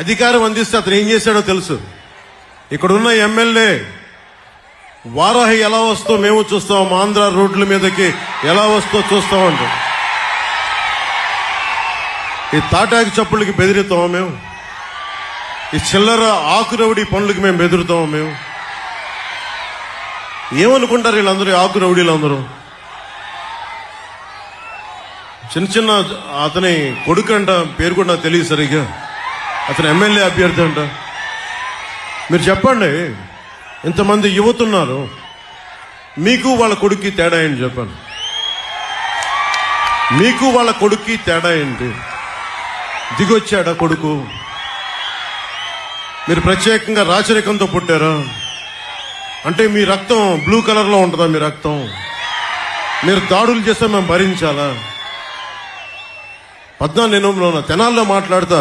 అధికారం అందిస్తే అతను ఏం చేశాడో తెలుసు. ఇక్కడున్న ఎమ్మెల్యే వారాహి ఎలా వస్తో మేము చూస్తాం, ఆంధ్ర రోడ్ల మీదకి ఎలా వస్తో చూస్తామంట. ఈ తాటాకి చప్పుళ్ళకి బెదిరితామా మేము? ఈ చిల్లర ఆకురౌడి పనులకి మేము బెదురుతామా మేము? ఏమనుకుంటారు వీళ్ళందరూ, ఆకురౌడీలందరూ? చిన్న చిన్న అతని కొడుకు అంట, పేరు కూడా నాకు తెలియదు సరిగ్గా, అతను ఎమ్మెల్యే అభ్యర్థి అంట. మీరు చెప్పండి, ఇంతమంది యువతున్నారు, మీకు వాళ్ళ కొడుక్కి తేడా ఏంటి చెప్పండి? మీకు వాళ్ళ కొడుక్కి తేడా ఏంటి? దిగొచ్చాడా కొడుకు? మీరు ప్రత్యేకంగా రాచరికంతో పుట్టారా? అంటే మీ రక్తం బ్లూ కలర్ లో ఉంటుందా? మీ రక్తం మీరు దాడులు చేస్తే మేము భరించాలా? 14 తెనాల్లో మాట్లాడుతా,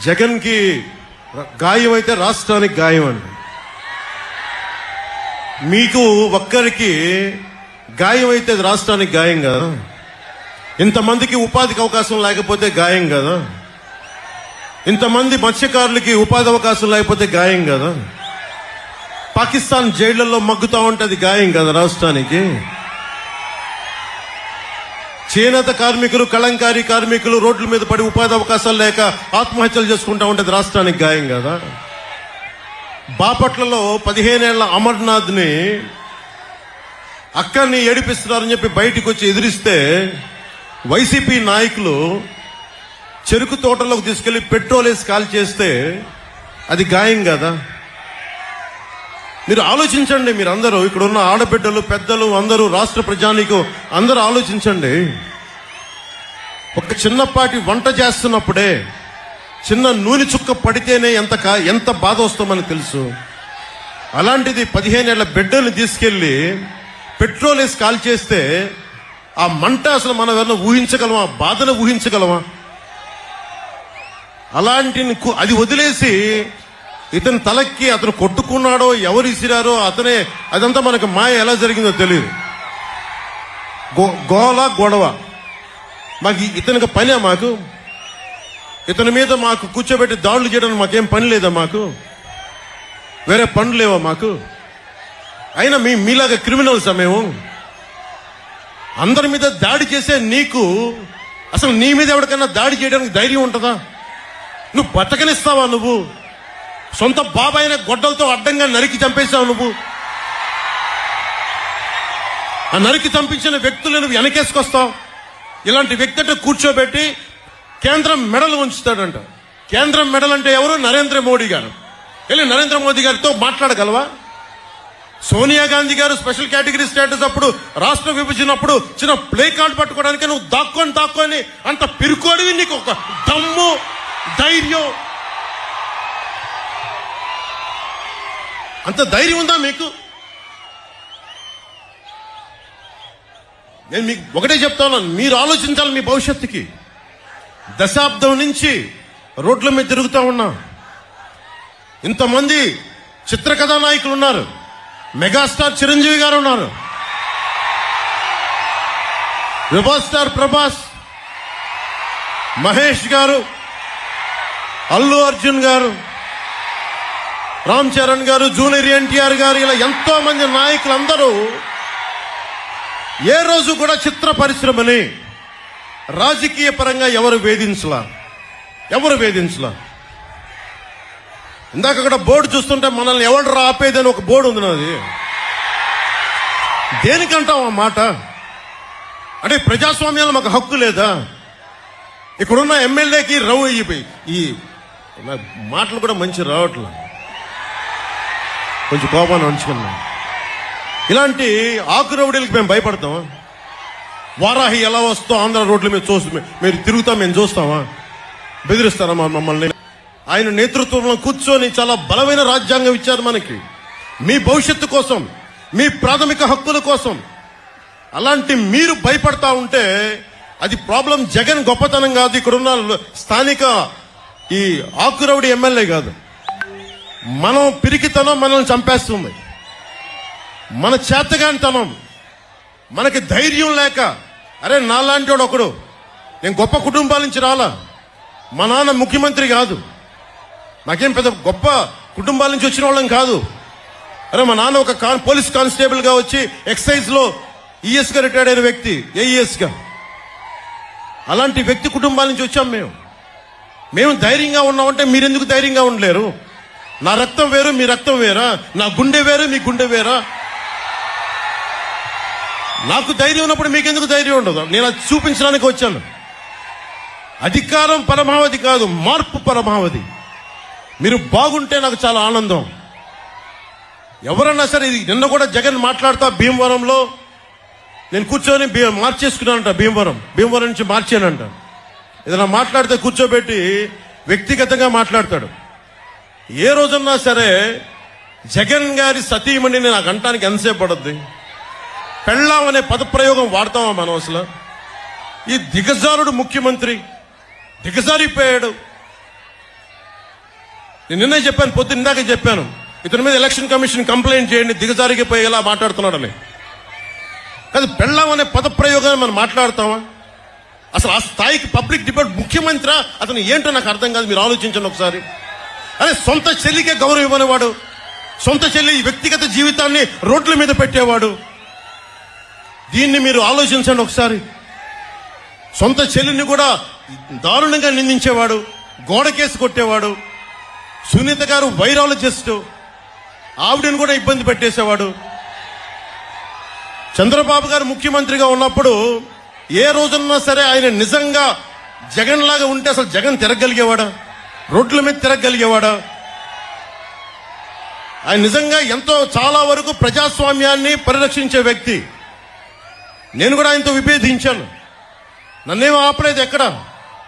జగన్ కి గాయం అయితే రాష్ట్రానికి గాయం అండి. మీకు ఒక్కరికి గాయం అయితే రాష్ట్రానికి గాయం కదా. ఇంతమందికి ఉపాధికి అవకాశం లేకపోతే గాయం కదా. ఇంతమంది మత్స్యకారులకి ఉపాధి అవకాశం లేకపోతే గాయం కదా. పాకిస్తాన్ జైళ్లలో మగ్గుతా ఉంటే అది గాయం కదా రాష్ట్రానికి. చేనేత కార్మికులు, కళంకారీ కార్మికులు రోడ్ల మీద పడి ఉపాధి అవకాశాలు లేక ఆత్మహత్యలు చేసుకుంటా ఉంటే రాష్ట్రానికి గాయం కదా. బాపట్లలో 15 ఏళ్ల అమర్నాథ్ ని అక్కడిని ఏడిపిస్తున్నారని చెప్పి బయటికి వచ్చి ఎదిరిస్తే వైసీపీ నాయకులు చెరుకు తోటలోకి తీసుకెళ్లి పెట్రోల్ వేసి కాల్ చేస్తే అది గాయం కదా. మీరు ఆలోచించండి, మీరందరూ ఇక్కడ ఉన్న ఆడబిడ్డలు, పెద్దలు అందరూ, రాష్ట్ర ప్రజానీకం అందరూ ఆలోచించండి. ఒక చిన్నపాటి వంట చేస్తున్నప్పుడే చిన్న నూనె చుక్క పడితేనే ఎంత బాధ వస్తుందని తెలుసు. అలాంటిది 15 ఏళ్ల బిడ్డని తీసుకెళ్లి పెట్రోల్ వేసి కాల్ చేస్తే ఆ మంట అసలు మనం ఎవరైనా ఊహించగలమా? బాధను ఊహించగలమా? అలాంటి అది వదిలేసి ఇతని తలకి అతను కొట్టుకున్నాడో, ఎవరు ఇసిరారో అతనే, అదంతా మనకు మాయ ఎలా జరిగిందో తెలియదు. గొడవ మాకు ఇతనికి పనే? మాకు ఇతని మీద మాకు కూర్చోబెట్టి దాడులు చేయడానికి మాకేం పని లేదా? మాకు వేరే పనులు లేవా మాకు? అయినా మీలాగా క్రిమినల్స్ మేము? అందరి మీద దాడి చేసే నీకు అసలు నీ మీద ఎవరికైనా దాడి చేయడానికి ధైర్యం ఉంటుందా? నువ్వు బతకనిస్తావా? నువ్వు సొంత బాబాయిన గొడ్డలతో అడ్డంగా నరికి చంపేశావు. నువ్వు ఆ నరికి చంపించిన వ్యక్తులు నువ్వు వెనకేసుకొస్తావు. ఇలాంటి వ్యక్తి అంటే కూర్చోబెట్టి కేంద్రం మెడలు ఉంచుతాడంట. కేంద్రం మెడల్ అంటే ఎవరు? నరేంద్ర మోడీ గారు. వెళ్ళి నరేంద్ర మోదీ గారితో మాట్లాడగలవా? సోనియా గాంధీ గారు స్పెషల్ కేటగిరీ స్టేటస్ అప్పుడు, రాష్ట్ర విభజనప్పుడు చిన్న ప్లే కార్డు పట్టుకోవడానికి నువ్వు దాక్కొని అంత పిరుకోడివి. నీకు ఒక దమ్ము, ధైర్యం, అంత ధైర్యం ఉందా మీకు? నేను మీకు ఒకటే చెప్తా ఉన్నాను, మీరు ఆలోచించాలి మీ భవిష్యత్తుకి. దశాబ్దం నుంచి రోడ్ల మీద తిరుగుతా ఉన్నా. ఇంతమంది చిత్రకథా నాయకులు ఉన్నారు. మెగాస్టార్ చిరంజీవి గారు ఉన్నారు, రెబల్ స్టార్ ప్రభాస్, మహేష్ గారు, అల్లు అర్జున్ గారు, రామ్ చరణ్ గారు, జూనియర్ ఎన్టీఆర్ గారు, ఇలా ఎంతో మంది నాయకులందరూ ఏ రోజు కూడా చిత్ర పరిశ్రమని రాజకీయ పరంగా ఎవరు వేధించలా. ఇందాక అక్కడ బోర్డు చూస్తుంటే మనల్ని ఎవరు ఆపేదని ఒక బోర్డు ఉంది నాది. దేనికంటాం ఆ మాట? అంటే ప్రజాస్వామ్యాలు మాకు హక్కు లేదా? ఇక్కడున్న ఎమ్మెల్యేకి ఈ మాటలు కూడా మంచి రావట్లా, కొంచెం కోపాన్ని ఉంచుకున్నా. ఇలాంటి ఆకురౌడీలకు మేము భయపడతామా? వారాహి ఎలా వస్తో ఆంధ్ర రోడ్ల మీద మీరు తిరుగుతాం, మేము చూస్తామా? బెదిరిస్తారా మమ్మల్ని? ఆయన నేతృత్వంలో కూర్చొని చాలా బలమైన రాజ్యాంగం ఇచ్చారు మనకి, మీ భవిష్యత్తు కోసం, మీ ప్రాథమిక హక్కుల కోసం. అలాంటి మీరు భయపడతా ఉంటే అది ప్రాబ్లం. జగన్ గొప్పతనం కాదు, ఇక్కడున్న స్థానిక ఈ ఆకురౌడి ఎమ్మెల్యే కాదు. మనం పిరికితనం మనల్ని చంపేస్తుంది. మన చేతగానితనం, మనకి ధైర్యం లేక, అరే నాలాంటి వాడు ఒకడు, నేను గొప్ప కుటుంబాల నుంచి రాలా, మా నాన్న ముఖ్యమంత్రి కాదు, నాకేం పెద్ద గొప్ప కుటుంబాల నుంచి వచ్చిన వాళ్ళం కాదు. అరే మా నాన్న ఒక పోలీస్ కానిస్టేబుల్ గా వచ్చి ఎక్సైజ్ లో ఈఎస్ గా రిటైర్డ్ అయిన వ్యక్తి, ఏఈఎస్ గా. అలాంటి వ్యక్తి కుటుంబాల నుంచి వచ్చాం మేము ధైర్యంగా ఉన్నామంటే మీరెందుకు ధైర్యంగా ఉండలేరు? నా రక్తం వేరు, మీ రక్తం వేరా? నా గుండె వేరు, మీ గుండె వేరా? నాకు ధైర్యం ఉన్నప్పుడు మీకెందుకు ధైర్యం ఉండదు? నేను అది చూపించడానికి వచ్చాను. అధికారం పరమావధి కాదు, మార్పు పరమావధి. మీరు బాగుంటే నాకు చాలా ఆనందం. ఎవరన్నా సరే, ఇది నిన్న కూడా జగన్ మాట్లాడుతా భీమవరంలో నేను కూర్చొని మార్చేసుకున్నానంట. భీమవరం నుంచి మార్చానంట. ఏదైనా మాట్లాడితే కూర్చోబెట్టి వ్యక్తిగతంగా మాట్లాడతాడు. ఏ రోజన్నా సరే జగన్ గారి సతీమణిని నాకు అంటానికి ఎంతసేపు పడుద్ది? పెళ్ళాం అనే పదప్రయోగం వాడతామా మనం అసలు? ఈ దిగజారుడు ముఖ్యమంత్రి దిగజారిపోయాడు. నేను నిన్నే చెప్పాను, పొద్దున్న ఇందాక చెప్పాను, ఇతని మీద ఎలక్షన్ కమిషన్ కంప్లైంట్ చేయండి, దిగజారిపోయేలా మాట్లాడుతున్నాడని. అది పెళ్ళాం అనే పదప్రయోగాన్ని మనం మాట్లాడతామా? అసలు ఆ స్థాయికి పబ్లిక్ డిబేట్ ముఖ్యమంత్రి అతను ఏంటో నాకు అర్థం కాదు. మీరు ఆలోచించండి ఒకసారి. అరే సొంత చెల్లికే గౌరవం ఇవ్వనివాడు, సొంత చెల్లి వ్యక్తిగత జీవితాన్ని రోడ్ల మీద పెట్టేవాడు. దీన్ని మీరు ఆలోచించండి ఒకసారి. సొంత చెల్లిని కూడా దారుణంగా నిందించేవాడు, గోడకేసి కొట్టేవాడు. సునీత గారు వైరాలజిస్ట్, ఆవిడని కూడా ఇబ్బంది పెట్టేసేవాడు. చంద్రబాబు గారు ముఖ్యమంత్రిగా ఉన్నప్పుడు ఏ రోజున్నా సరే ఆయన నిజంగా జగన్ లాగా ఉంటే అసలు జగన్ తిరగలిగేవాడా? రోడ్ల మీద తిరగలిగేవాడా? ఆయన నిజంగా ఎంతో చాలా వరకు ప్రజాస్వామ్యాన్ని పరిరక్షించే వ్యక్తి. నేను కూడా ఆయనతో విభేదించాను. నన్నేం ఆపలేదు ఎక్కడ.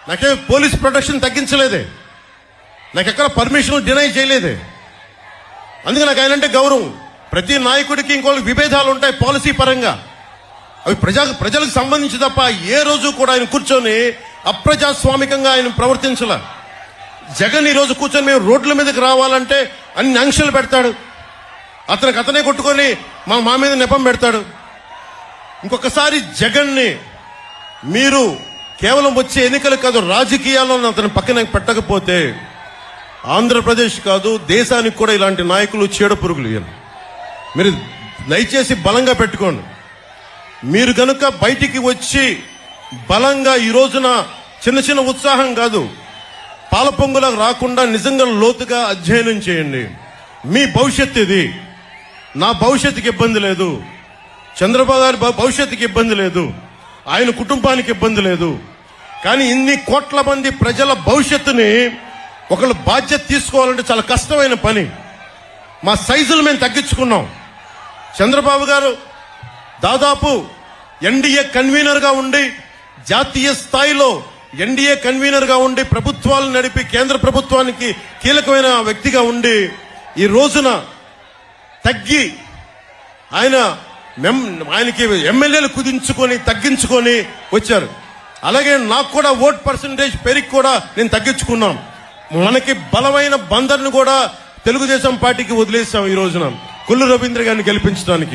నాకే పోలీస్ ప్రొటెక్షన్ తగ్గించలేదే, నాకెక్కడ పర్మిషన్ డినై చేయలేదే. అందుకే నాకు ఆయనంటే గౌరవం. ప్రతి నాయకుడికి ఇంకోళ్ళకి విభేదాలు ఉంటాయి పాలసీ పరంగా, అవి ప్రజలకు సంబంధించి తప్ప ఏ రోజు కూడా ఆయన కూర్చొని అప్రజాస్వామికంగా ఆయన ప్రవర్తించాల. జగన్ ఈ రోజు కూర్చొని మేము రోడ్ల మీదకి రావాలంటే అన్ని ఆంక్షలు పెడతాడు. అతనే కొట్టుకొని మా మీద నెపం పెడతాడు. ఇంకొకసారి జగన్ని మీరు కేవలం వచ్చే ఎన్నికలు కాదు, రాజకీయాల్లో అతను పక్కన పెట్టకపోతే ఆంధ్రప్రదేశ్ కాదు దేశానికి కూడా ఇలాంటి నాయకులు చీడ పురుగులు. మీరు దయచేసి బలంగా పెట్టుకోండి. మీరు గనుక బయటికి వచ్చి బలంగా ఈ రోజున చిన్న చిన్న ఉత్సాహం కాదు, పాలపొంగులకు రాకుండా నిజంగా లోతుగా అధ్యయనం చేయండి. మీ భవిష్యత్తు ఇది. నా భవిష్యత్తుకి ఇబ్బంది లేదు, చంద్రబాబు గారి భవిష్యత్తుకి ఇబ్బంది లేదు, ఆయన కుటుంబానికి ఇబ్బంది లేదు. కానీ ఇన్ని కోట్ల మంది ప్రజల భవిష్యత్తుని ఒకళ్ళు బాధ్యత తీసుకోవాలంటే చాలా కష్టమైన పని. మా సైజులు మేము తగ్గించుకున్నాం. చంద్రబాబు గారు దాదాపు ఎన్డీఏ కన్వీనర్ గా ఉండి, జాతీయ స్థాయిలో ఎన్డీఏ కన్వీనర్ గా ఉండి ప్రభుత్వాలు నడిపి కేంద్ర ప్రభుత్వానికి కీలకమైన వ్యక్తిగా ఉండి ఈ రోజున తగ్గి ఆయనకి ఎమ్మెల్యేలు కుదించుకొని తగ్గించుకొని వచ్చారు. అలాగే నాకు కూడా ఓట్ పర్సంటేజ్ పెరిగి కూడా నేను తగ్గించుకున్నాం. మనకి బలమైన బందర్ను కూడా తెలుగుదేశం పార్టీకి వదిలేసాం ఈ రోజున కొల్లు రవీంద్ర గారిని గెలిపించడానికి.